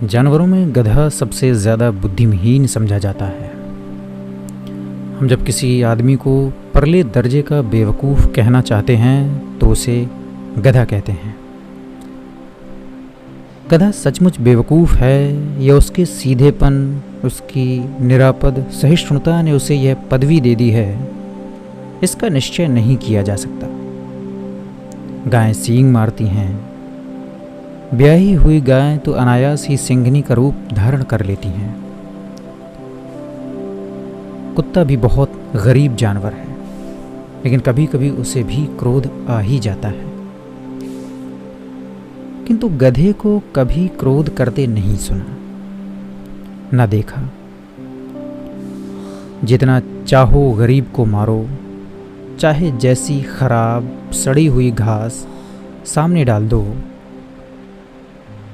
जानवरों में गधा सबसे ज़्यादा बुद्धिहीन समझा जाता है। हम जब किसी आदमी को परले दर्जे का बेवकूफ़ कहना चाहते हैं तो उसे गधा कहते हैं। गधा सचमुच बेवकूफ़ है या उसके सीधेपन, उसकी निरापद सहिष्णुता ने उसे यह पदवी दे दी है, इसका निश्चय नहीं किया जा सकता। गायें सींग मारती हैं। ब्याही हुई गायें तो अनायास ही सिंघनी का रूप धारण कर लेती हैं। कुत्ता भी बहुत गरीब जानवर है, लेकिन कभी कभी उसे भी क्रोध आ ही जाता है। किंतु गधे को कभी क्रोध करते नहीं सुना, न देखा। जितना चाहो गरीब को मारो, चाहे जैसी खराब सड़ी हुई घास सामने डाल दो,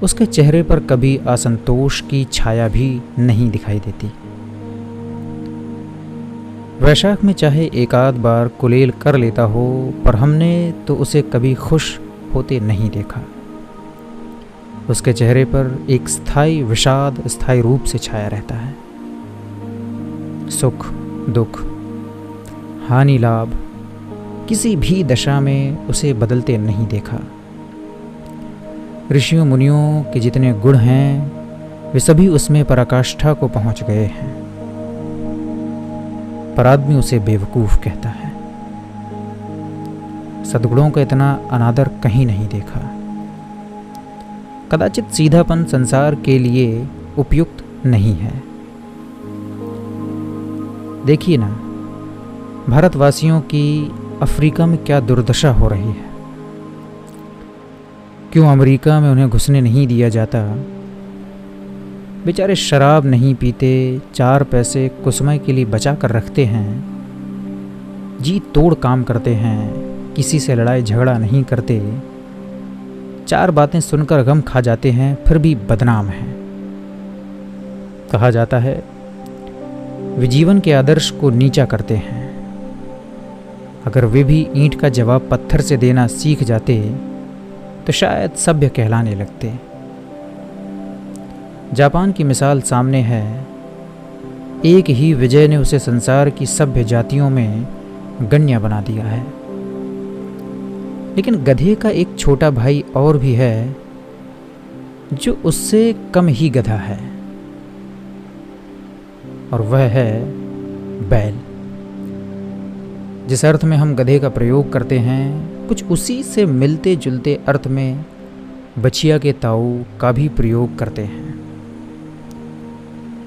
उसके चेहरे पर कभी असंतोष की छाया भी नहीं दिखाई देती। वैशाख में चाहे एक आध बार कुलेल कर लेता हो, पर हमने तो उसे कभी खुश होते नहीं देखा। उसके चेहरे पर एक स्थायी विषाद स्थायी रूप से छाया रहता है। सुख दुख, हानि लाभ, किसी भी दशा में उसे बदलते नहीं देखा। ऋषियों मुनियों के जितने गुण हैं वे सभी उसमें पराकाष्ठा को पहुंच गए हैं, पर आदमी उसे बेवकूफ़ कहता है। सद्गुणों का इतना अनादर कहीं नहीं देखा। कदाचित सीधापन संसार के लिए उपयुक्त नहीं है। देखिए ना, भारतवासियों की अफ्रीका में क्या दुर्दशा हो रही है। क्यों अमेरिका में उन्हें घुसने नहीं दिया जाता। बेचारे शराब नहीं पीते, 4 पैसे कुसमय के लिए बचा कर रखते हैं, जी तोड़ काम करते हैं, किसी से लड़ाई झगड़ा नहीं करते, 4 बातें सुनकर गम खा जाते हैं, फिर भी बदनाम हैं। कहा जाता है वे जीवन के आदर्श को नीचा करते हैं। अगर वे भी ईंट का जवाब पत्थर से देना सीख जाते तो शायद सभ्य कहलाने लगते। जापान की मिसाल सामने है। एक ही विजय ने उसे संसार की सभ्य जातियों में गण्य बना दिया है। लेकिन गधे का एक छोटा भाई और भी है जो उससे कम ही गधा है, और वह है बैल। जिस अर्थ में हम गधे का प्रयोग करते हैं, कुछ उसी से मिलते जुलते अर्थ में बछिया के ताऊ का भी प्रयोग करते हैं।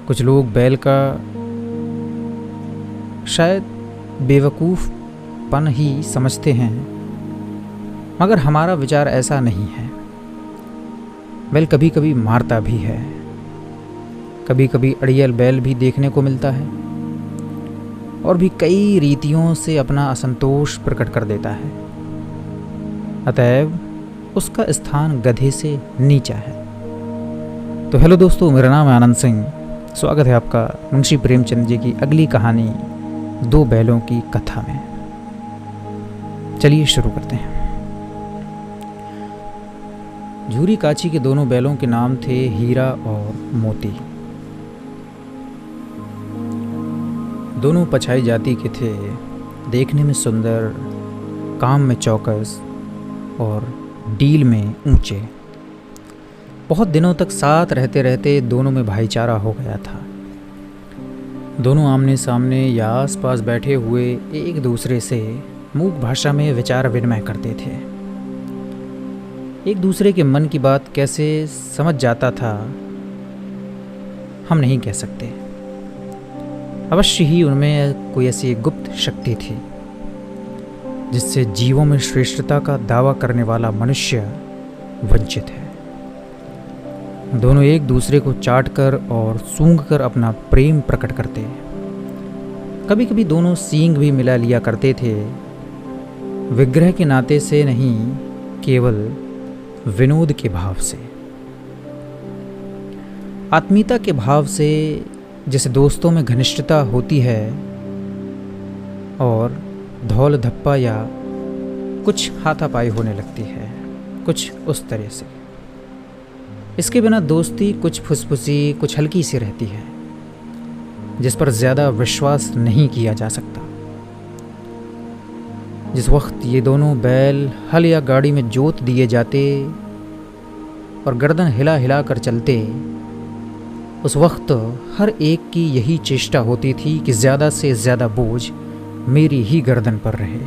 कुछ लोग बैल का शायद बेवकूफ़पन ही समझते हैं, मगर हमारा विचार ऐसा नहीं है। बैल कभी कभी मारता भी है। कभी कभी अड़ियल बैल भी देखने को मिलता है, और भी कई रीतियों से अपना असंतोष प्रकट कर देता है। अतएव उसका स्थान गधे से नीचा है। तो हेलो दोस्तों, मेरा नाम है आनंद सिंह। स्वागत है आपका मुंशी प्रेमचंद जी की अगली कहानी 2 बैलों की कथा में। चलिए शुरू करते हैं। झूरी काची के दोनों बैलों के नाम थे हीरा और मोती। दोनों पछाई जाति के थे, देखने में सुंदर, काम में चौकस और डील में ऊंचे। बहुत दिनों तक साथ रहते रहते दोनों में भाईचारा हो गया था। दोनों आमने सामने या आसपास बैठे हुए एक दूसरे से मूक भाषा में विचार विनिमय करते थे। एक दूसरे के मन की बात कैसे समझ जाता था हम नहीं कह सकते। अवश्य ही उनमें कोई ऐसी गुप्त शक्ति थी जिससे जीवों में श्रेष्ठता का दावा करने वाला मनुष्य वंचित है। दोनों एक दूसरे को चाटकर और सूंघकर अपना प्रेम प्रकट करते। कभी कभी दोनों सींग भी मिला लिया करते थे, विग्रह के नाते से नहीं, केवल विनोद के भाव से, आत्मीयता के भाव से। जैसे दोस्तों में घनिष्ठता होती है और धौल धप्पा या कुछ हाथापाई होने लगती है, कुछ उस तरह से। इसके बिना दोस्ती कुछ फुसफुसी, कुछ हल्की सी रहती है, जिस पर ज़्यादा विश्वास नहीं किया जा सकता। जिस वक्त ये दोनों बैल हल या गाड़ी में जोत दिए जाते और गर्दन हिला हिला कर चलते, उस वक्त हर एक की यही चेष्टा होती थी कि ज़्यादा से ज़्यादा बोझ मेरी ही गर्दन पर रहे।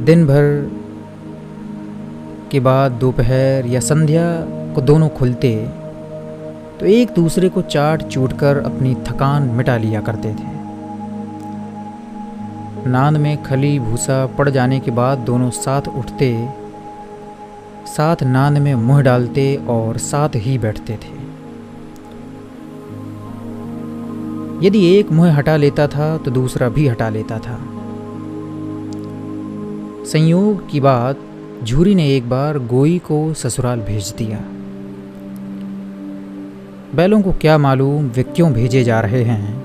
दिन भर के बाद दोपहर या संध्या को दोनों खुलते तो एक दूसरे को चाट चूट कर अपनी थकान मिटा लिया करते थे। नांद में खली भूसा पड़ जाने के बाद दोनों साथ उठते, साथ नांद में मुंह डालते और साथ ही बैठते थे। यदि एक मुंह हटा लेता था तो दूसरा भी हटा लेता था। संयोग की बात, झूरी ने एक बार गोई को ससुराल भेज दिया। बैलों को क्या मालूम वे क्यों भेजे जा रहे हैं।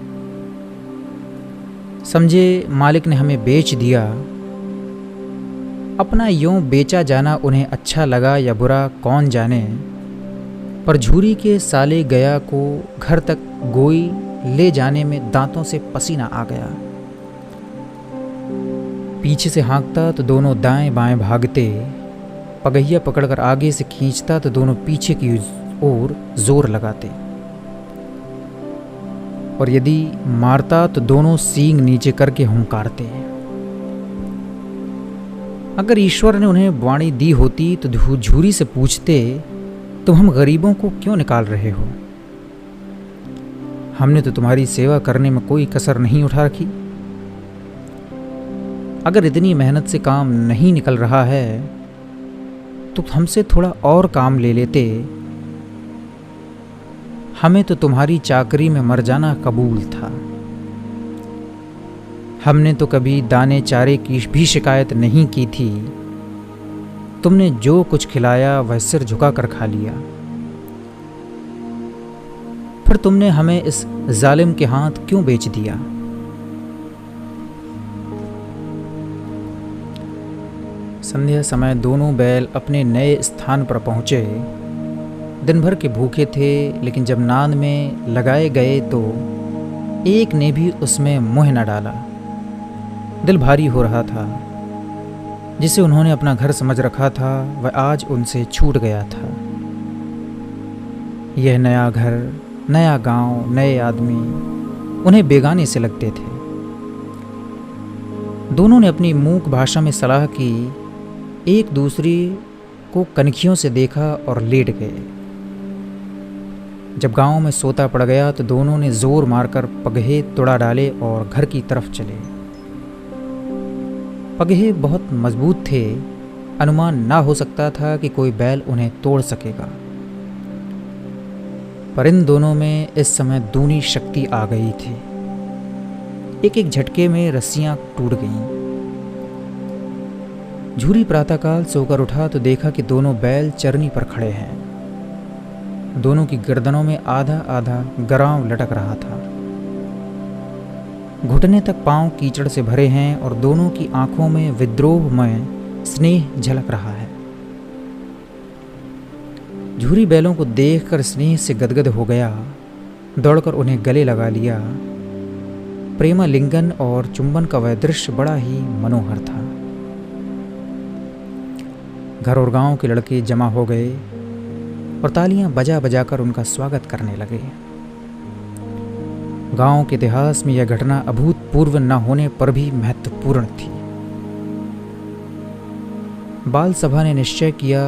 समझे मालिक ने हमें बेच दिया। अपना यूं बेचा जाना उन्हें अच्छा लगा या बुरा कौन जाने, पर झूरी के साले गया को घर तक गोई ले जाने में दांतों से पसीना आ गया। पीछे से हाँकता तो दोनों दाएं बाएं भागते, पगहिया पकड़कर आगे से खींचता तो दोनों पीछे की ओर जोर लगाते, और यदि मारता तो दोनों सींग नीचे करके हुंकारते। अगर ईश्वर ने उन्हें वाणी दी होती तो झूरी से पूछते, तुम हम गरीबों को क्यों निकाल रहे हो? हमने तो तुम्हारी सेवा करने में कोई कसर नहीं उठा रखी। अगर इतनी मेहनत से काम नहीं निकल रहा है तो हमसे थोड़ा और काम ले लेते। हमें तो तुम्हारी चाकरी में मर जाना कबूल था। हमने तो कभी दाने चारे की भी शिकायत नहीं की थी। तुमने जो कुछ खिलाया वह सिर झुकाकर खा लिया। फिर तुमने हमें इस जालिम के हाथ क्यों बेच दिया? संध्या समय दोनों बैल अपने नए स्थान पर पहुंचे। दिन भर के भूखे थे, लेकिन जब नांद में लगाए गए तो एक ने भी उसमें मुंह न डाला। दिल भारी हो रहा था। जिसे उन्होंने अपना घर समझ रखा था वह आज उनसे छूट गया था। यह नया घर, नया गांव, नए आदमी उन्हें बेगाने से लगते थे। दोनों ने अपनी मूक भाषा में सलाह की, एक दूसरे को कनखियों से देखा और लेट गए। जब गांव में सोता पड़ गया तो दोनों ने जोर मारकर पगहे तुड़ा डाले और घर की तरफ चले। पगहे बहुत मजबूत थे, अनुमान ना हो सकता था कि कोई बैल उन्हें तोड़ सकेगा। पर इन दोनों में इस समय दूनी शक्ति आ गई थी। एक एक झटके में रस्सियां टूट गईं। झूरी प्रातःकाल सोकर उठा तो देखा कि दोनों बैल चरनी पर खड़े हैं। दोनों की गर्दनों में आधा आधा गरांव लटक रहा था। घुटने तक पांव कीचड़ से भरे हैं और दोनों की आंखों में विद्रोहमय स्नेह झलक रहा है। झूरी बैलों को देखकर स्नेह से गदगद हो गया। दौड़कर उन्हें गले लगा लिया। प्रेमालिंगन और चुंबन का वह दृश्य बड़ा ही मनोहर था। घर और गांव के लड़के जमा हो गए और तालियां बजा बजाकर उनका स्वागत करने लगे। गांव के इतिहास में यह घटना अभूतपूर्व न होने पर भी महत्वपूर्ण थी। बाल सभा ने निश्चय किया,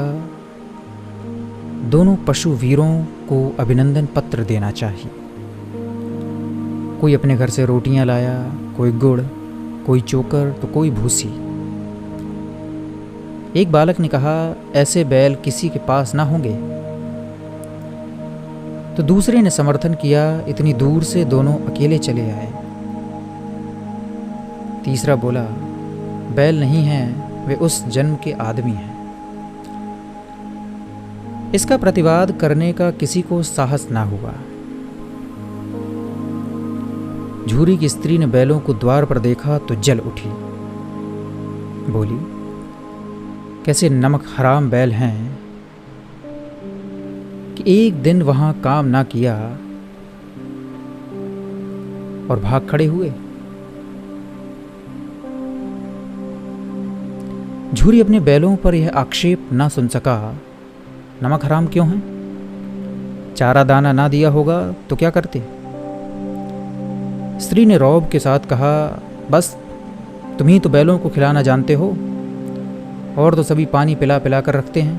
दोनों पशु वीरों को अभिनंदन पत्र देना चाहिए। कोई अपने घर से रोटियां लाया, कोई गुड़, कोई चोकर तो कोई भूसी। एक बालक ने कहा, ऐसे बैल किसी के पास ना होंगे। तो दूसरे ने समर्थन किया, इतनी दूर से दोनों अकेले चले आए। तीसरा बोला, बैल नहीं हैं, वे उस जन्म के आदमी हैं। इसका प्रतिवाद करने का किसी को साहस ना हुआ। झूरी की स्त्री ने बैलों को द्वार पर देखा तो जल उठी। बोली, कैसे नमक हराम बैल हैं, कि एक दिन वहां काम ना किया और भाग खड़े हुए। झूरी अपने बैलों पर यह आक्षेप ना सुन सका, नमक हराम क्यों है? चारा दाना ना दिया होगा तो क्या करते? स्त्री ने रौब के साथ कहा, बस तुम ही तो बैलों को खिलाना जानते हो, और तो सभी पानी पिला पिला कर रखते हैं।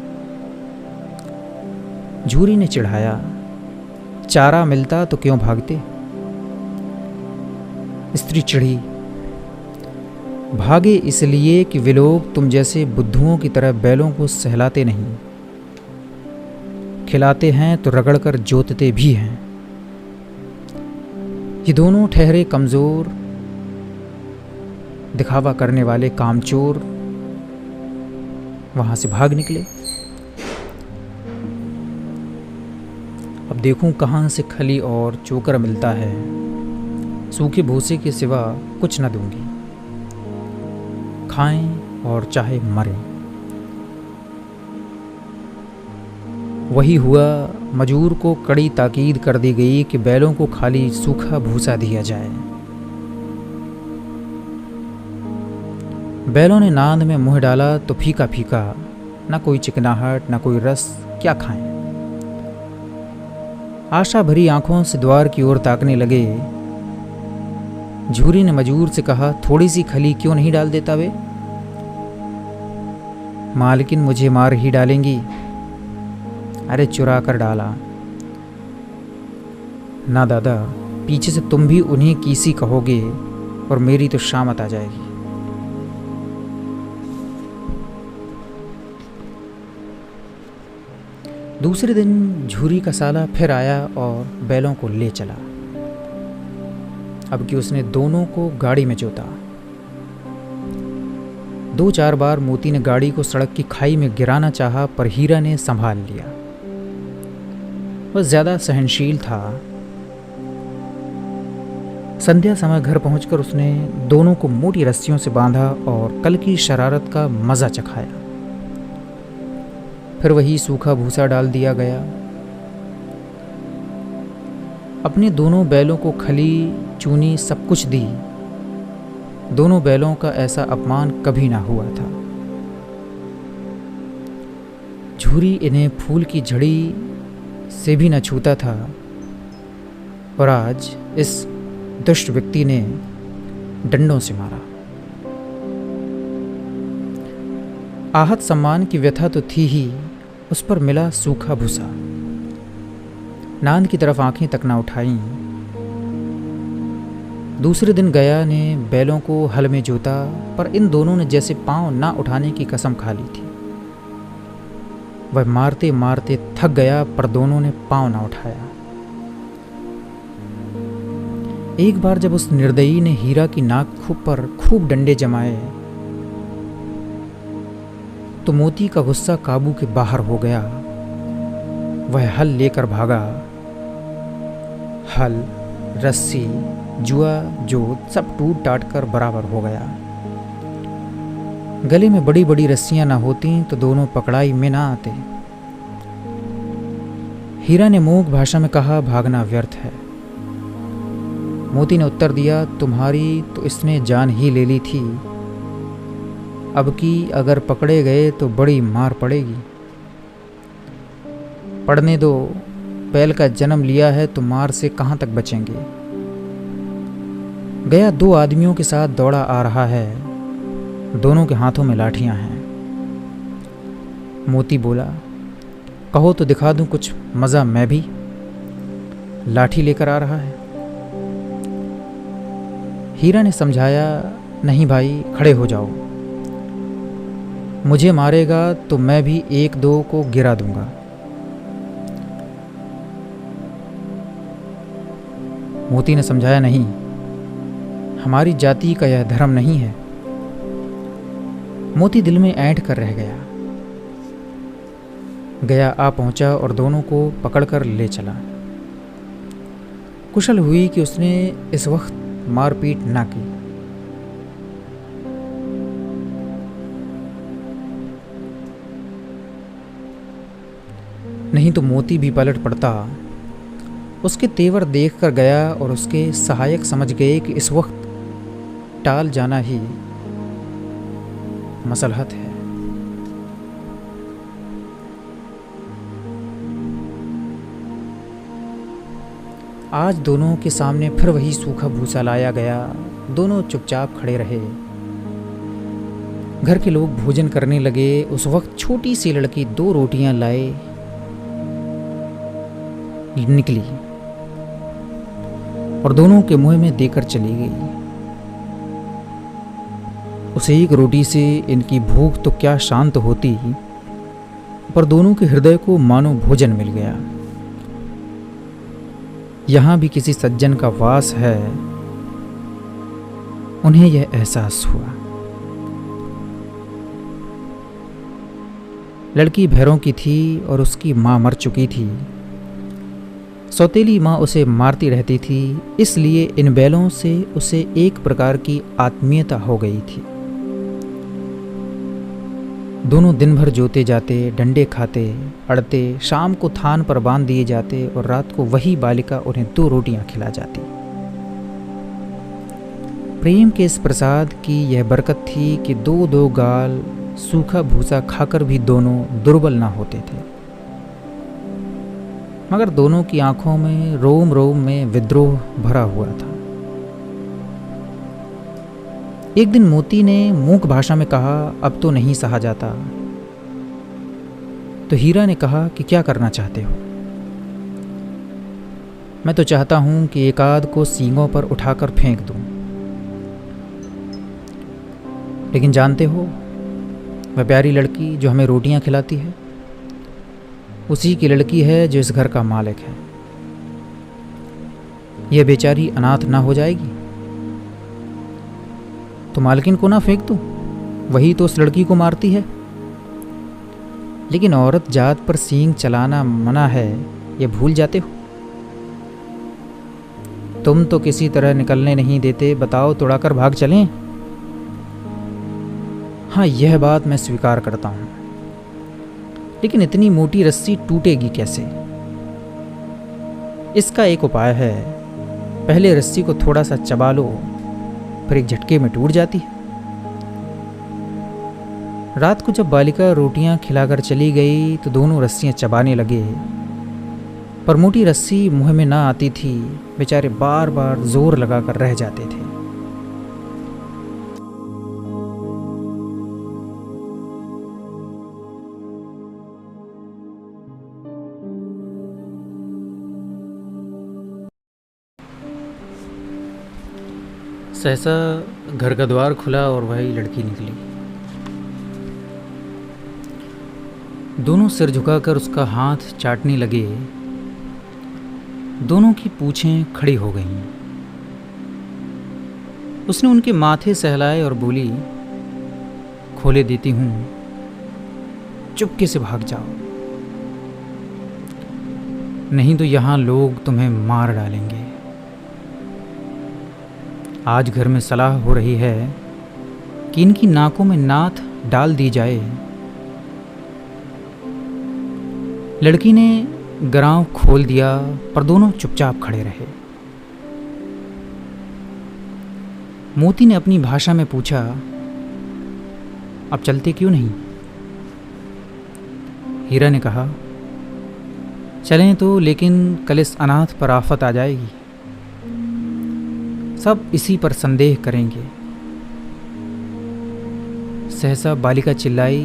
झूरी ने चिढ़ाया, चारा मिलता तो क्यों भागते? स्त्री चिढ़ी, भागे इसलिए कि वे लोग तुम जैसे बुद्धुओं की तरह बैलों को सहलाते नहीं, खिलाते हैं तो रगड़कर जोतते भी हैं। ये दोनों ठहरे कमजोर, दिखावा करने वाले कामचोर वहां से भाग निकले। अब देखूं कहां से खली और चोकर मिलता है, सूखे भूसे के सिवा कुछ न दूंगी, खाएं और चाहे मरें। वही हुआ, मजूर को कड़ी ताकीद कर दी गई कि बैलों को खाली सूखा भूसा दिया जाए। बैलों ने नांद में मुंह डाला तो फीका फीका, ना कोई चिकनाहट ना कोई रस, क्या खाएं। आशा भरी आंखों से द्वार की ओर ताकने लगे। झूरी ने मजूर से कहा, थोड़ी सी खली क्यों नहीं डाल देता वे? मालकिन मुझे मार ही डालेंगी। अरे चुरा कर डाला ना दादा, पीछे से तुम भी उन्हीं की सी कहोगे और मेरी तो शामत आ जाएगी। दूसरे दिन झूरी का साला फिर आया और बैलों को ले चला। अब कि उसने दोनों को गाड़ी में जोता। 2-4 बार मोती ने गाड़ी को सड़क की खाई में गिराना चाहा, पर हीरा ने संभाल लिया। वह ज्यादा सहनशील था। संध्या समय घर पहुंचकर उसने दोनों को मोटी रस्सियों से बांधा और कल की शरारत का मजा चखाया। फिर वही सूखा भूसा डाल दिया गया। अपने दोनों बैलों को खली चूनी सब कुछ दी। दोनों बैलों का ऐसा अपमान कभी ना हुआ था। झूरी इन्हें फूल की झड़ी से भी न छूता था, और आज इस दुष्ट व्यक्ति ने डंडों से मारा। आहत सम्मान की व्यथा तो थी ही, उस पर मिला सूखा भूसा। नांद की तरफ आंखें तक न उठाईं। दूसरे दिन गया ने बैलों को हल में जोता, पर इन दोनों ने जैसे पांव ना उठाने की कसम खा ली थी। वह मारते मारते थक गया, पर दोनों ने पांव ना उठाया। एक बार जब उस निर्दयी ने हीरा की नाक पर खूब डंडे जमाए, तो मोती का गुस्सा काबू के बाहर हो गया। वह हल लेकर भागा। हल, रस्सी, जुआ, जोत सब टूट टाट कर बराबर हो गया। गले में बड़ी बड़ी रस्सियां ना होती तो दोनों पकड़ाई में ना आते। हीरा ने मूक भाषा में कहा, भागना व्यर्थ है। मोती ने उत्तर दिया, तुम्हारी तो इसने जान ही ले ली थी, अब की अगर पकड़े गए तो बड़ी मार पड़ेगी। पढ़ने दो, बैल का जन्म लिया है तो मार से कहाँ तक बचेंगे। गया 2 आदमियों के साथ दौड़ा आ रहा है, दोनों के हाथों में लाठियां हैं। मोती बोला, कहो तो दिखा दूं कुछ मज़ा मैं भी। लाठी लेकर आ रहा है। हीरा ने समझाया, नहीं भाई खड़े हो जाओ, मुझे मारेगा तो मैं भी 1-2 को गिरा दूंगा। मोती ने समझाया, नहीं, हमारी जाति का यह धर्म नहीं है। मोती दिल में ऐंठ कर रह गया। गया आ पहुंचा और दोनों को पकड़कर ले चला। कुशल हुई कि उसने इस वक्त मारपीट ना की। नहीं तो मोती भी पलट पड़ता। उसके तेवर देखकर गया और उसके सहायक समझ गए कि इस वक्त टाल जाना ही मसलहत है। आज दोनों के सामने फिर वही सूखा भूसा लाया गया। दोनों चुपचाप खड़े रहे। घर के लोग भोजन करने लगे। उस वक्त छोटी सी लड़की 2 रोटियां लाए निकली और दोनों के मुंह में देकर चली गई। उस एक रोटी से इनकी भूख तो क्या शांत होती, पर दोनों के हृदय को मानो भोजन मिल गया। यहाँ भी किसी सज्जन का वास है, उन्हें यह एहसास हुआ। लड़की भैरों की थी और उसकी माँ मर चुकी थी। सौतेली माँ उसे मारती रहती थी, इसलिए इन बैलों से उसे एक प्रकार की आत्मीयता हो गई थी। दोनों दिन भर जोते जाते, डंडे खाते, अड़ते, शाम को थान पर बांध दिए जाते और रात को वही बालिका उन्हें 2 रोटियां खिला जाती। प्रेम के इस प्रसाद की यह बरकत थी कि 2-2 गाल सूखा भूसा खाकर भी दोनों दुर्बल ना होते थे। मगर दोनों की आंखों में रोम रोम में विद्रोह भरा हुआ था। एक दिन मोती ने मूक भाषा में कहा, अब तो नहीं सहा जाता। तो हीरा ने कहा कि क्या करना चाहते हो? मैं तो चाहता हूं कि एक आध को सींगों पर उठाकर फेंक दूं। लेकिन जानते हो, वह प्यारी लड़की जो हमें रोटियां खिलाती है, उसी की लड़की है जो इस घर का मालिक है। यह बेचारी अनाथ ना हो जाएगी तो मालकिन को ना फेंक दूं? वही तो उस लड़की को मारती है। लेकिन औरत जात पर सींग चलाना मना है, ये भूल जाते हो? तुम तो किसी तरह निकलने नहीं देते। बताओ, तोड़ाकर भाग चलें? हाँ, यह बात मैं स्वीकार करता हूं, लेकिन इतनी मोटी रस्सी टूटेगी कैसे? इसका एक उपाय है। पहले रस्सी को थोड़ा सा चबा लो, फिर एक झटके में टूट जाती है। रात को जब बालिका रोटियां खिलाकर चली गई तो दोनों रस्सियां चबाने लगे, पर मोटी रस्सी मुंह में ना आती थी। बेचारे बार बार जोर लगाकर रह जाते थे। सहसा घर का द्वार खुला और वही लड़की निकली। दोनों सिर झुकाकर उसका हाथ चाटने लगे। दोनों की पूंछें खड़ी हो गईं। उसने उनके माथे सहलाए और बोली, खोले देती हूं, चुपके से भाग जाओ, नहीं तो यहां लोग तुम्हें मार डालेंगे। आज घर में सलाह हो रही है कि इनकी नाकों में नाथ डाल दी जाए। लड़की ने गराव खोल दिया, पर दोनों चुपचाप खड़े रहे। मोती ने अपनी भाषा में पूछा, अब चलते क्यों नहीं? हीरा ने कहा, चलें तो, लेकिन कल इस अनाथ पर आफत आ जाएगी। सब इसी पर संदेह करेंगे। सहसा बालिका चिल्लाई,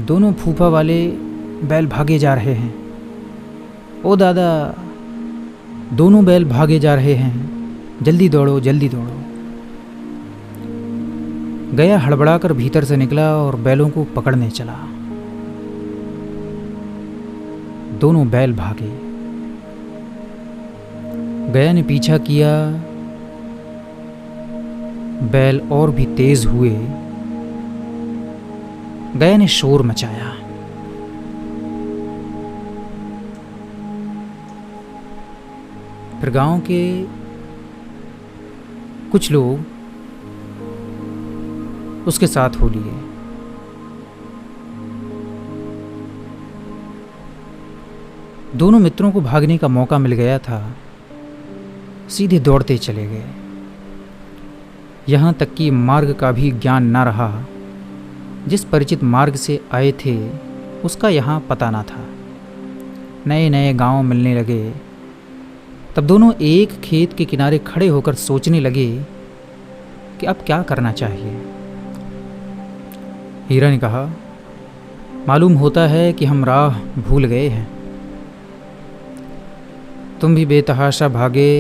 दोनों फूफा वाले बैल भागे जा रहे हैं। ओ दादा, दोनों बैल भागे जा रहे हैं, जल्दी दौड़ो, जल्दी दौड़ो। गया हड़बड़ाकर भीतर से निकला और बैलों को पकड़ने चला। दोनों बैल भागे। गया ने पीछा किया। बैल और भी तेज हुए। गया ने शोर मचाया। फिर गांव के कुछ लोग उसके साथ हो लिए। दोनों मित्रों को भागने का मौका मिल गया था, सीधे दौड़ते चले गए। यहाँ तक कि मार्ग का भी ज्ञान ना रहा। जिस परिचित मार्ग से आए थे उसका यहाँ पता ना था। नए नए गांव मिलने लगे। तब दोनों एक खेत के किनारे खड़े होकर सोचने लगे कि अब क्या करना चाहिए। हीरा ने कहा, मालूम होता है कि हम राह भूल गए हैं। तुम भी बेतहाशा भागे,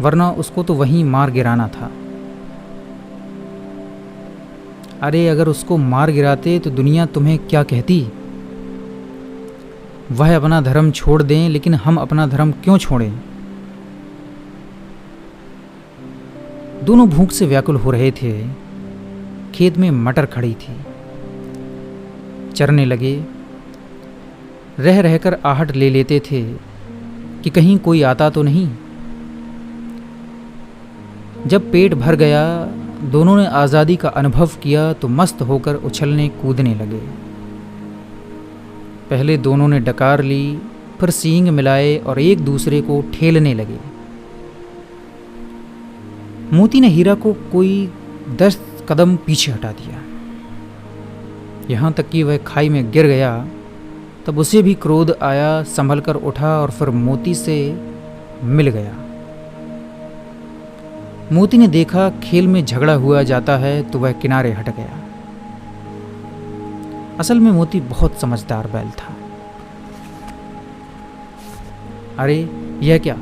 वरना उसको तो वहीं मार गिराना था। अरे अगर उसको मार गिराते तो दुनिया तुम्हें क्या कहती। वह अपना धर्म छोड़ दें, लेकिन हम अपना धर्म क्यों छोड़ें। दोनों भूख से व्याकुल हो रहे थे। खेत में मटर खड़ी थी। चरने लगे। रह रहकर आहट ले लेते थे कि कहीं कोई आता तो नहीं। जब पेट भर गया, दोनों ने आज़ादी का अनुभव किया तो मस्त होकर उछलने कूदने लगे। पहले दोनों ने डकार ली, फिर सींग मिलाए और एक दूसरे को ठेलने लगे। मोती ने हीरा को कोई 10 कदम पीछे हटा दिया। यहाँ तक कि वह खाई में गिर गया। तब उसे भी क्रोध आया, संभल कर उठा और फिर मोती से मिल गया। मोती ने देखा खेल में झगड़ा हुआ जाता है तो वह किनारे हट गया। असल में मोती बहुत समझदार बैल था। अरे यह क्या,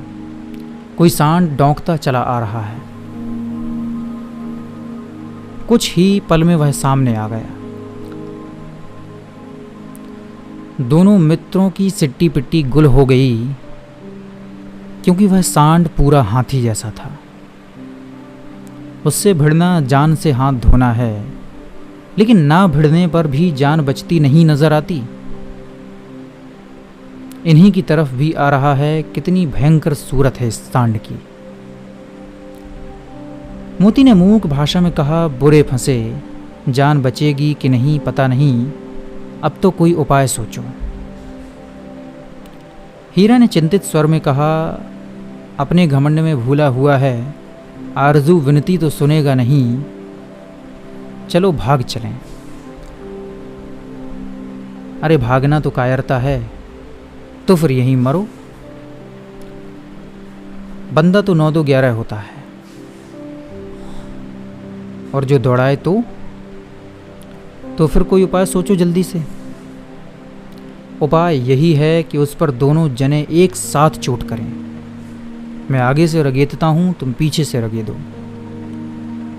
कोई सांड डौंकता चला आ रहा है। कुछ ही पल में वह सामने आ गया। दोनों मित्रों की सिट्टी पिट्टी गुल हो गई, क्योंकि वह सांड पूरा हाथी जैसा था। उससे भिड़ना जान से हाथ धोना है, लेकिन ना भिड़ने पर भी जान बचती नहीं नजर आती। इन्हीं की तरफ भी आ रहा है। कितनी भयंकर सूरत है इस सांड की। मोती ने मूक भाषा में कहा, बुरे फंसे, जान बचेगी कि नहीं पता नहीं, अब तो कोई उपाय सोचो। हीरा ने चिंतित स्वर में कहा, अपने घमंड में भूला हुआ है, आरजू विनती तो सुनेगा नहीं, चलो भाग चलें। अरे भागना तो कायरता है, तो फिर यहीं मरो। बंदा तो 9-2-11 होता है, और जो दौड़ाए तो फिर कोई उपाय सोचो जल्दी से। उपाय यही है कि उस पर दोनों जने एक साथ चोट करें। मैं आगे से रगेदता हूं, तुम पीछे से रगेदो।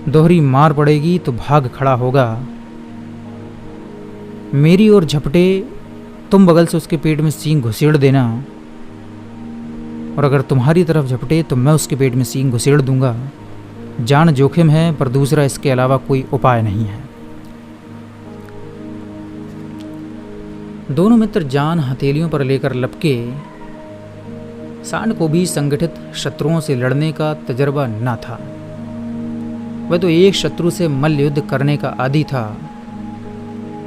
दोहरी मार पड़ेगी तो भाग खड़ा होगा। मेरी ओर झपटे, तुम बगल से उसके पेट में सींग घुसेड़ देना, और अगर तुम्हारी तरफ झपटे तो मैं उसके पेट में सींग घुसेड़ दूंगा। जान जोखिम है, पर दूसरा इसके अलावा कोई उपाय नहीं है। दोनों मित्र जान हथेलियों पर लेकर लपके। सांड को भी संगठित शत्रुओं से लड़ने का तजर्बा न था। वह तो एक शत्रु से मल्ल युद्ध करने का आदी था।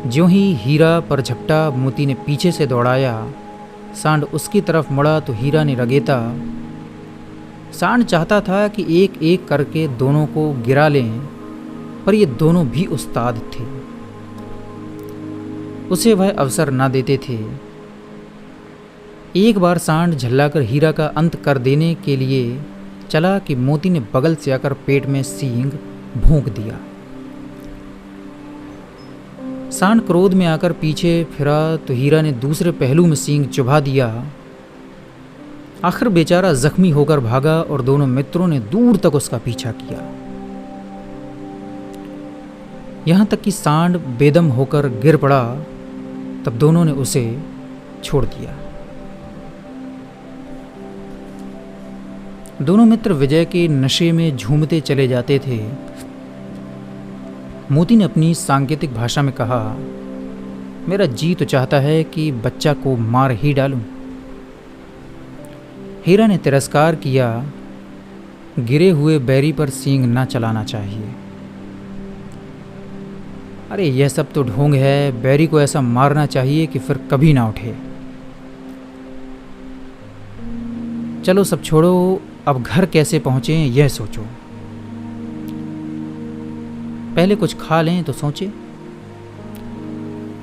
ज्यों ही हीरा पर झपटा, मोती ने पीछे से दौड़ाया। सांड उसकी तरफ मुड़ा तो हीरा ने रगेता। सांड चाहता था कि एक एक करके दोनों को गिरा लें, पर ये दोनों भी उस्ताद थे। उसे वह अवसर ना देते थे। एक बार सांड झल्लाकर हीरा का अंत कर देने के लिए चला कि मोती ने बगल से आकर पेट में सींग भोंक दिया। सांड क्रोध में आकर पीछे फिरा तो हीरा ने दूसरे पहलू में सींग चुभा दिया। आखिर बेचारा जख्मी होकर भागा और दोनों मित्रों ने दूर तक उसका पीछा किया, यहां तक कि सांड बेदम होकर गिर पड़ा। तब दोनों ने उसे छोड़ दिया। दोनों मित्र विजय के नशे में झूमते चले जाते थे। मोती ने अपनी सांकेतिक भाषा में कहा, मेरा जी तो चाहता है कि बच्चा को मार ही डालूं। हीरा ने तिरस्कार किया, गिरे हुए बैरी पर सींग न चलाना चाहिए। अरे यह सब तो ढोंग है, बैरी को ऐसा मारना चाहिए कि फिर कभी ना उठे। चलो सब छोड़ो, अब घर कैसे पहुँचें यह सोचो। पहले कुछ खा लें तो सोचे।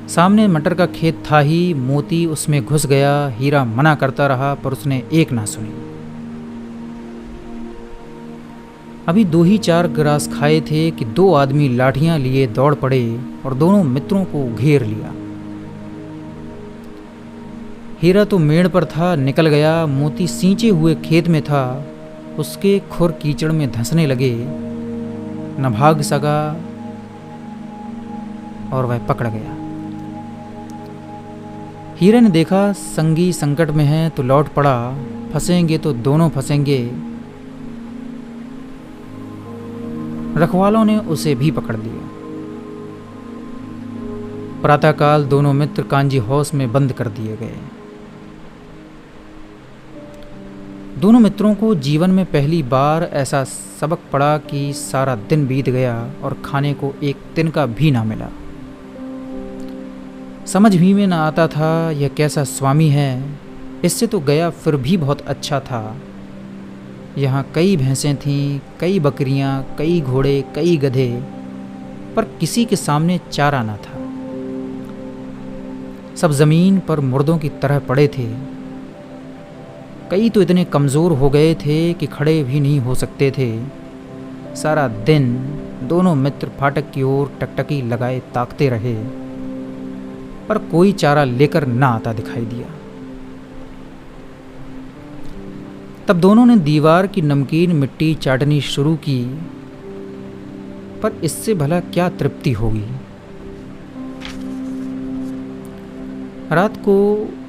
सामने मटर का खेत था ही, मोती उसमें घुस गया। हीरा मना करता रहा पर उसने एक ना सुनी। अभी 2 ही 4 ग्रास खाए थे कि 2 आदमी लाठियां लिए दौड़ पड़े और दोनों मित्रों को घेर लिया। हीरा तो मेड़ पर था, निकल गया। मोती सींचे हुए खेत में था, उसके खुर कीचड़ में धंसने लगे। न भाग सका और वह पकड़ गया। हीरा ने देखा संगी संकट में है तो लौट पड़ा, फंसेंगे तो दोनों फंसेंगे। रखवालों ने उसे भी पकड़ लिया। प्रातःकाल दोनों मित्र कांजी हाउस में बंद कर दिए गए। दोनों मित्रों को जीवन में पहली बार ऐसा सबक पड़ा कि सारा दिन बीत गया और खाने को एक तिनका भी ना मिला। समझ भी में ना आता था यह कैसा स्वामी है। इससे तो गया फिर भी बहुत अच्छा था। यहाँ कई भैंसें थीं, कई बकरियाँ, कई घोड़े, कई गधे, पर किसी के सामने चारा ना था। सब जमीन पर मुर्दों की तरह पड़े थे। कई तो इतने कमज़ोर हो गए थे कि खड़े भी नहीं हो सकते थे। सारा दिन दोनों मित्र फाटक की ओर टकटकी लगाए ताकते रहे, पर कोई चारा लेकर ना आता दिखाई दिया। तब दोनों ने दीवार की नमकीन मिट्टी चाटनी शुरू की, पर इससे भला क्या तृप्ति होगी। रात को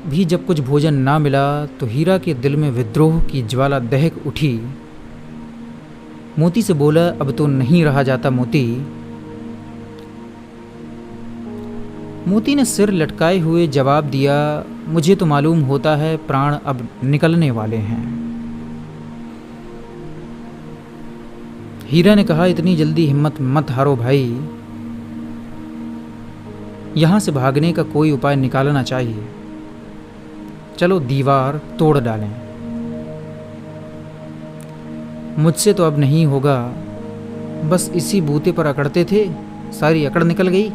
भी जब कुछ भोजन ना मिला तो हीरा के दिल में विद्रोह की ज्वाला दहक उठी। मोती से बोला, अब तो नहीं रहा जाता मोती। मोती ने सिर लटकाए हुए जवाब दिया, मुझे तो मालूम होता है प्राण अब निकलने वाले हैं। हीरा ने कहा, इतनी जल्दी हिम्मत मत हारो भाई, यहाँ से भागने का कोई उपाय निकालना चाहिए। चलो दीवार तोड़ डालें। मुझसे तो अब नहीं होगा, बस इसी बूते पर अकड़ते थे, सारी अकड़ निकल गई।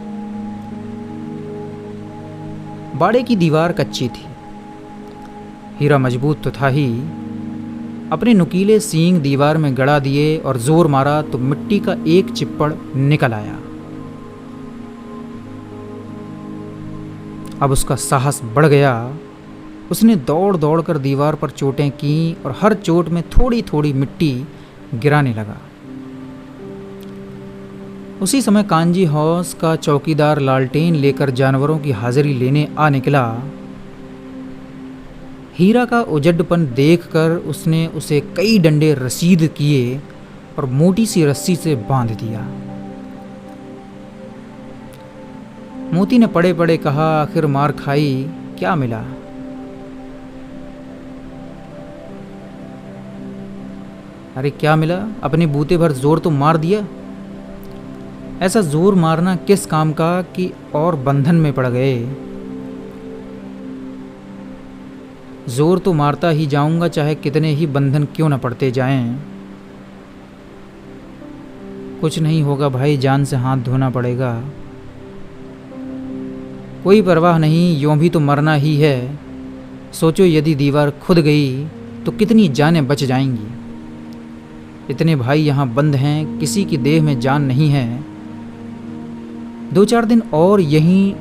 बाड़े की दीवार कच्ची थी, हीरा मजबूत तो था ही। अपने नुकीले सींग दीवार में गड़ा दिए और जोर मारा तो मिट्टी का एक चिप्पड़ निकल आया। अब उसका साहस बढ़ गया। उसने दौड़ दौड़ कर दीवार पर चोटें की और हर चोट में थोड़ी थोड़ी मिट्टी गिराने लगा। उसी समय कांजी हाउस का चौकीदार लालटेन लेकर जानवरों की हाजिरी लेने आ निकला। हीरा का उजड्डपन देखकर उसने उसे कई डंडे रसीद किए और मोटी सी रस्सी से बांध दिया। मोती ने पड़े पड़े कहा, आखिर मार खाई, क्या मिला? अरे क्या मिला? अपने बूते भर जोर तो मार दिया। ऐसा जोर मारना किस काम का कि और बंधन में पड़ गए। जोर तो मारता ही जाऊंगा, चाहे कितने ही बंधन क्यों न पड़ते जाएं। कुछ नहीं होगा भाई, जान से हाथ धोना पड़ेगा। कोई परवाह नहीं, यूं भी तो मरना ही है। सोचो यदि दीवार खुद गई तो कितनी जानें बच जाएंगी। इतने भाई यहाँ बंद हैं, किसी की देह में जान नहीं है। 2-4 दिन और यहीं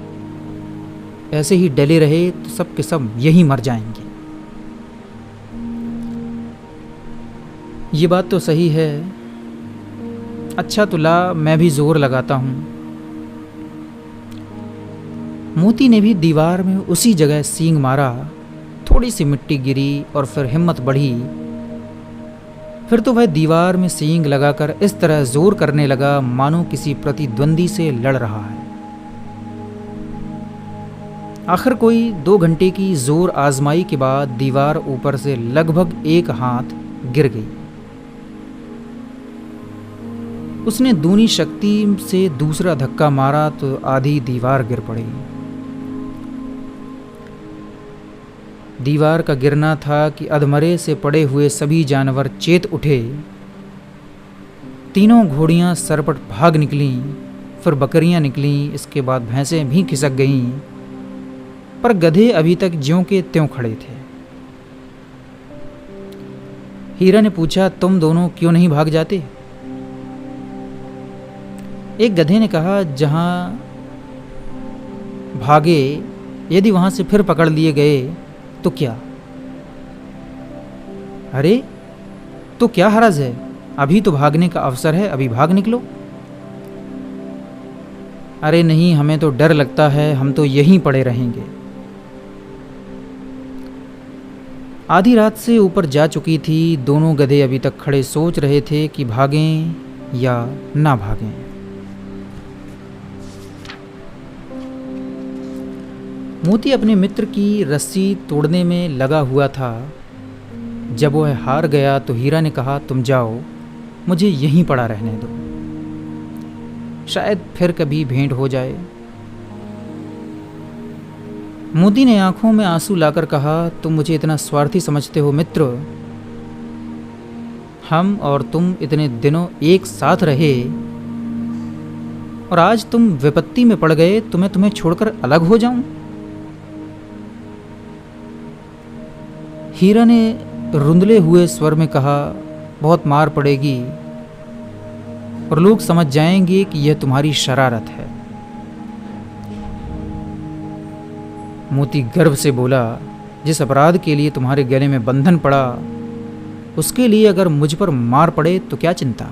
ऐसे ही डले रहे तो सब के सब यहीं मर जाएंगे। ये बात तो सही है। अच्छा तो ला, मैं भी जोर लगाता हूँ। मोती ने भी दीवार में उसी जगह सींग मारा। थोड़ी सी मिट्टी गिरी और फिर हिम्मत बढ़ी। फिर तो वह दीवार में सींग लगाकर इस तरह जोर करने लगा मानो किसी प्रतिद्वंदी से लड़ रहा है। आखिर कोई 2 घंटे की जोर आजमाई के बाद दीवार ऊपर से लगभग 1 हाथ गिर गई। उसने दूनी शक्ति से दूसरा धक्का मारा तो आधी दीवार गिर पड़ी। दीवार का गिरना था कि अधमरे से पड़े हुए सभी जानवर चेत उठे। तीनों घोड़ियां सरपट भाग निकलीं, फिर बकरियां निकलीं, इसके बाद भैंसें भी खिसक गईं, पर गधे अभी तक ज्यों के त्यों खड़े थे। हीरा ने पूछा, तुम दोनों क्यों नहीं भाग जाते? एक गधे ने कहा, जहां भागे यदि वहां से फिर पकड़ लिए गए तो क्या? अरे तो क्या हरज है, अभी तो भागने का अवसर है, अभी भाग निकलो। अरे नहीं, हमें तो डर लगता है, हम तो यहीं पड़े रहेंगे। आधी रात से ऊपर जा चुकी थी। दोनों गधे अभी तक खड़े सोच रहे थे कि भागें या ना भागें। मोती अपने मित्र की रस्सी तोड़ने में लगा हुआ था। जब वह हार गया तो हीरा ने कहा, तुम जाओ, मुझे यहीं पड़ा रहने दो, शायद फिर कभी भेंट हो जाए। मोती ने आंखों में आंसू लाकर कहा, तुम मुझे इतना स्वार्थी समझते हो मित्र? हम और तुम इतने दिनों एक साथ रहे और आज तुम विपत्ति में पड़ गए तो मैं तुम्हें छोड़कर अलग हो जाऊं? हीरा ने रुंधले हुए स्वर में कहा, बहुत मार पड़ेगी और लोग समझ जाएंगे कि यह तुम्हारी शरारत है। मोती गर्व से बोला, जिस अपराध के लिए तुम्हारे गले में बंधन पड़ा उसके लिए अगर मुझ पर मार पड़े तो क्या चिंता।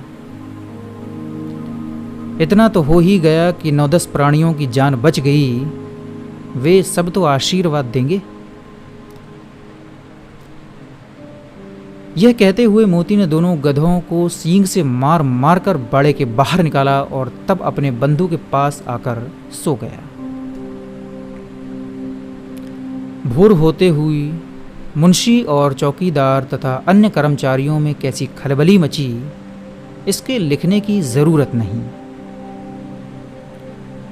इतना तो हो ही गया कि 9-10 प्राणियों की जान बच गई, वे सब तो आशीर्वाद देंगे। यह कहते हुए मोती ने दोनों गधों को सींग से मार मार कर बाड़े के बाहर निकाला और तब अपने बंधु के पास आकर सो गया। भोर होते हुई मुंशी और चौकीदार तथा अन्य कर्मचारियों में कैसी खलबली मची, इसके लिखने की ज़रूरत नहीं।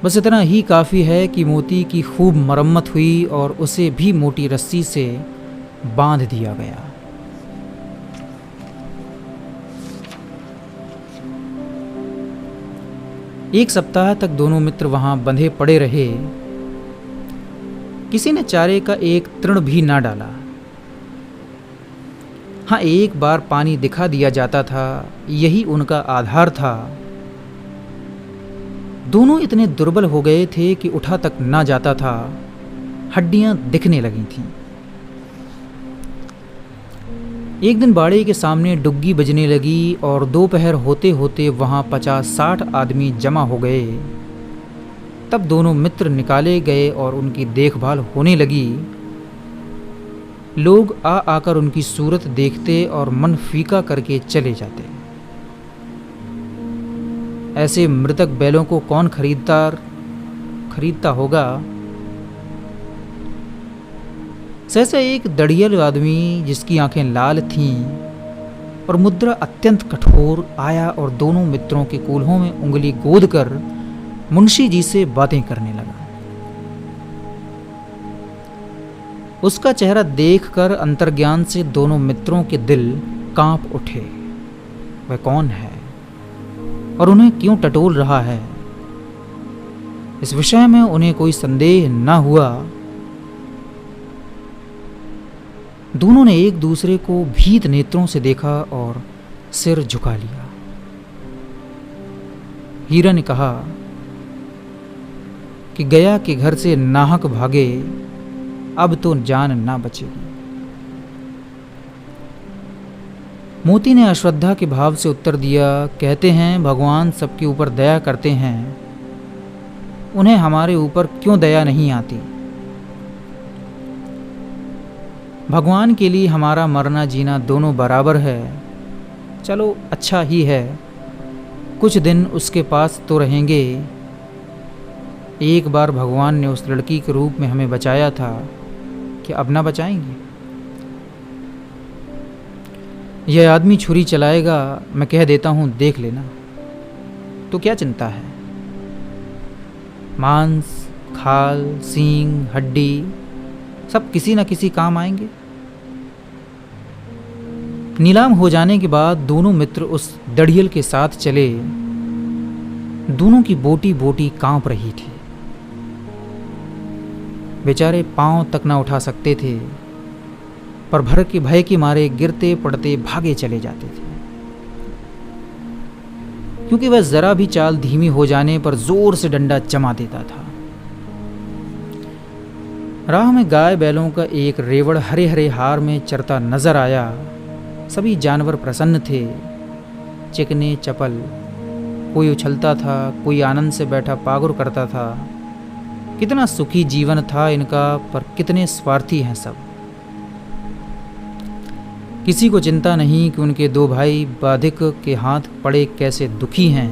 बस इतना ही काफ़ी है कि मोती की खूब मरम्मत हुई और उसे भी मोटी रस्सी से बांध दिया गया। एक सप्ताह तक दोनों मित्र वहां बंधे पड़े रहे। किसी ने चारे का एक तृण भी ना डाला। हाँ, एक बार पानी दिखा दिया जाता था, यही उनका आधार था। दोनों इतने दुर्बल हो गए थे कि उठा तक ना जाता था, हड्डियां दिखने लगी थीं। एक दिन बाड़े के सामने डुग्गी बजने लगी और दोपहर होते होते वहां 50-60 आदमी जमा हो गए। तब दोनों मित्र निकाले गए और उनकी देखभाल होने लगी। लोग आ आकर उनकी सूरत देखते और मन फीका करके चले जाते। ऐसे मृतक बैलों को कौन खरीदता होगा। सहसा एक दड़ियल आदमी जिसकी आंखें लाल थीं और मुद्रा अत्यंत कठोर आया और दोनों मित्रों के कूल्हों में उंगली गोद कर मुंशी जी से बातें करने लगा। उसका चेहरा देखकर अंतर्ज्ञान से दोनों मित्रों के दिल कांप उठे। वह कौन है और उन्हें क्यों टटोल रहा है, इस विषय में उन्हें कोई संदेह न हुआ। दोनों ने एक दूसरे को भीत नेत्रों से देखा और सिर झुका लिया। हीरा ने कहा कि गया के घर से नाहक भागे, अब तो जान ना बचेगी। मोती ने अश्रद्धा के भाव से उत्तर दिया, कहते हैं भगवान सबके ऊपर दया करते हैं, उन्हें हमारे ऊपर क्यों दया नहीं आती। भगवान के लिए हमारा मरना जीना दोनों बराबर है। चलो अच्छा ही है, कुछ दिन उसके पास तो रहेंगे। एक बार भगवान ने उस लड़की के रूप में हमें बचाया था, क्या अब ना बचाएंगे। यह आदमी छुरी चलाएगा, मैं कह देता हूँ देख लेना। तो क्या चिंता है। मांस, खाल, सींग, हड्डी सब किसी न किसी काम आएंगे। नीलाम हो जाने के बाद दोनों मित्र उस दड़ियल के साथ चले। दोनों की बोटी बोटी कांप रही थी। बेचारे पांव तक ना उठा सकते थे, पर भर के भय के मारे गिरते पड़ते भागे चले जाते थे, क्योंकि वह जरा भी चाल धीमी हो जाने पर जोर से डंडा जमा देता था। राह में गाय बैलों का एक रेवड़ हरे हरे हार में चरता नजर आया। सभी जानवर प्रसन्न थे, चिकने चपल। कोई उछलता था, कोई आनंद से बैठा पागुर करता था। कितना सुखी जीवन था इनका, पर कितने स्वार्थी हैं सब। किसी को चिंता नहीं कि उनके दो भाई बाधिक के हाथ पड़े कैसे दुखी हैं।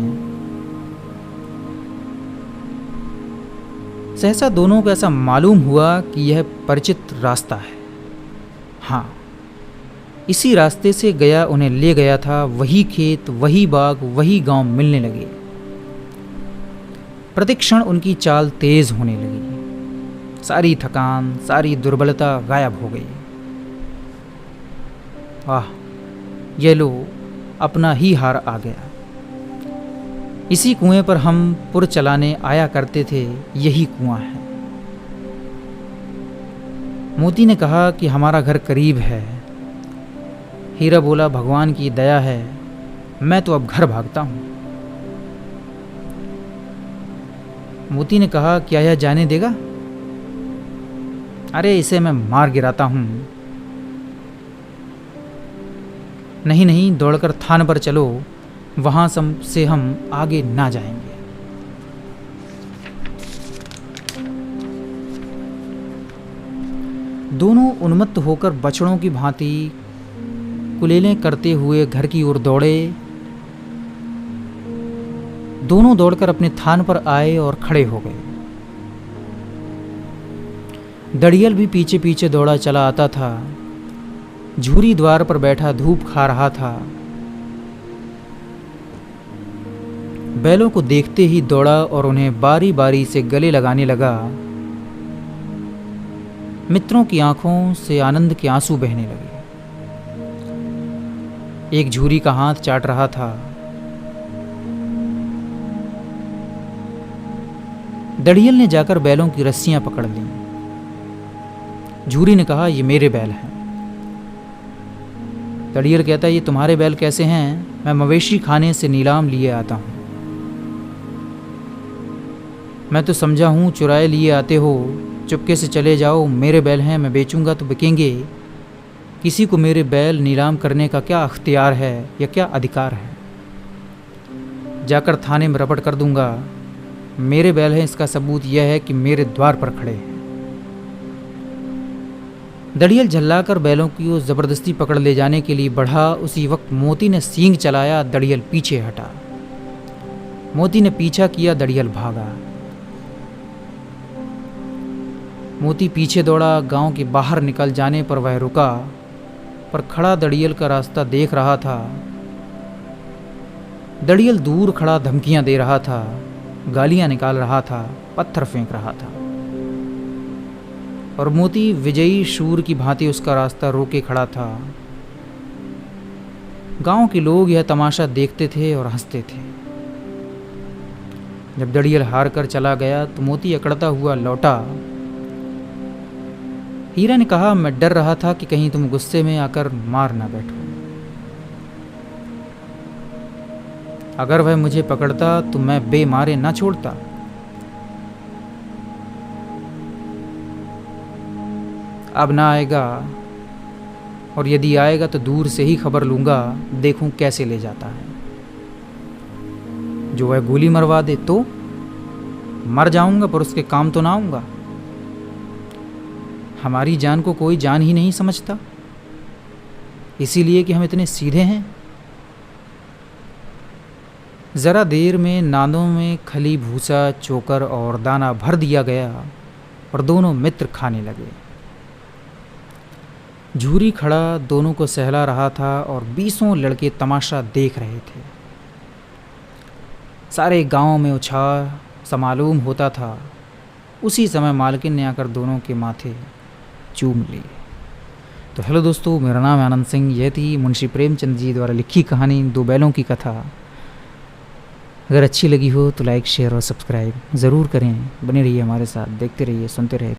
सहसा दोनों को ऐसा मालूम हुआ कि यह परिचित रास्ता है। हाँ, इसी रास्ते से गया उन्हें ले गया था। वही खेत, वही बाग, वही गांव मिलने लगे। प्रतिक्षण उनकी चाल तेज होने लगी। सारी थकान, सारी दुर्बलता गायब हो गई। आह, ये लो, अपना ही हार आ गया। इसी कुएं पर हम पुर चलाने आया करते थे, यही कुआं है। मोती ने कहा कि हमारा घर करीब है। हीरा बोला, भगवान की दया है, मैं तो अब घर भागता हूं। मोती ने कहा, क्या यह जाने देगा? अरे इसे मैं मार गिराता हूं। नहीं नहीं, दौड़कर थान पर चलो, वहां से हम आगे ना जाएंगे। दोनों उन्मत्त होकर बछड़ों की भांति कुलेलें करते हुए घर की ओर दौड़े। दोनों दौड़कर अपने थान पर आए और खड़े हो गए। दड़ियल भी पीछे पीछे दौड़ा चला आता था। झूरी द्वार पर बैठा धूप खा रहा था। बैलों को देखते ही दौड़ा और उन्हें बारी बारी से गले लगाने लगा। मित्रों की आंखों से आनंद के आंसू बहने लगे। एक झूरी का हाथ चाट रहा था। दड़ियल ने जाकर बैलों की रस्सियां पकड़ लीं। झूरी ने कहा, ये मेरे बैल हैं। दड़ियल कहता, ये तुम्हारे बैल कैसे हैं? मैं मवेशी खाने से नीलाम लिए आता हूं। मैं तो समझा हूं चुराए लिए आते हो। चुपके से चले जाओ, मेरे बैल हैं, मैं बेचूंगा तो बिकेंगे। किसी को मेरे बैल नीलाम करने का क्या अख्तियार है या क्या अधिकार है? जाकर थाने में रपट कर दूंगा। मेरे बैल हैं, इसका सबूत यह है कि मेरे द्वार पर खड़े हैं। दड़ियल झल्लाकर बैलों की जबरदस्ती पकड़ ले जाने के लिए बढ़ा। उसी वक्त मोती ने सींग चलाया। दड़ियल पीछे हटा। मोती ने पीछा किया। दड़ियल भागा। मोती पीछे दौड़ा। गांव के बाहर निकल जाने पर वह रुका, पर खड़ा दड़ियल का रास्ता देख रहा था। दड़ियल दूर खड़ा धमकियां दे रहा था, गालियां निकाल रहा था, पत्थर फेंक रहा था, और मोती विजयी शूर की भांति उसका रास्ता रोके खड़ा था। गांव के लोग यह तमाशा देखते थे और हंसते थे। जब दड़ियल हार कर चला गया तो मोती अकड़ता हुआ लौटा। हीरा ने कहा, मैं डर रहा था कि कहीं तुम गुस्से में आकर मार ना बैठो। अगर वह मुझे पकड़ता तो मैं बेमारे ना छोड़ता। अब ना आएगा, और यदि आएगा तो दूर से ही खबर लूंगा, देखूं कैसे ले जाता है। जो वह गोली मरवा दे तो मर जाऊंगा, पर उसके काम तो ना आऊंगा। हमारी जान को कोई जान ही नहीं समझता, इसीलिए कि हम इतने सीधे हैं। ज़रा देर में नादों में खली, भूसा, चोकर और दाना भर दिया गया और दोनों मित्र खाने लगे। झूरी खड़ा दोनों को सहला रहा था और 20 लड़के तमाशा देख रहे थे। सारे गांव में उछाल सा मालूम होता था। उसी समय मालकिन ने आकर दोनों के माथे चूम लिए। तो हेलो दोस्तों, मेरा नाम है आनंद सिंह। यह थी मुंशी प्रेमचंद जी द्वारा लिखी कहानी दो बैलों की कथा। अगर अच्छी लगी हो तो लाइक, शेयर और सब्सक्राइब ज़रूर करें। बने रहिए हमारे साथ, देखते रहिए, सुनते रहिए।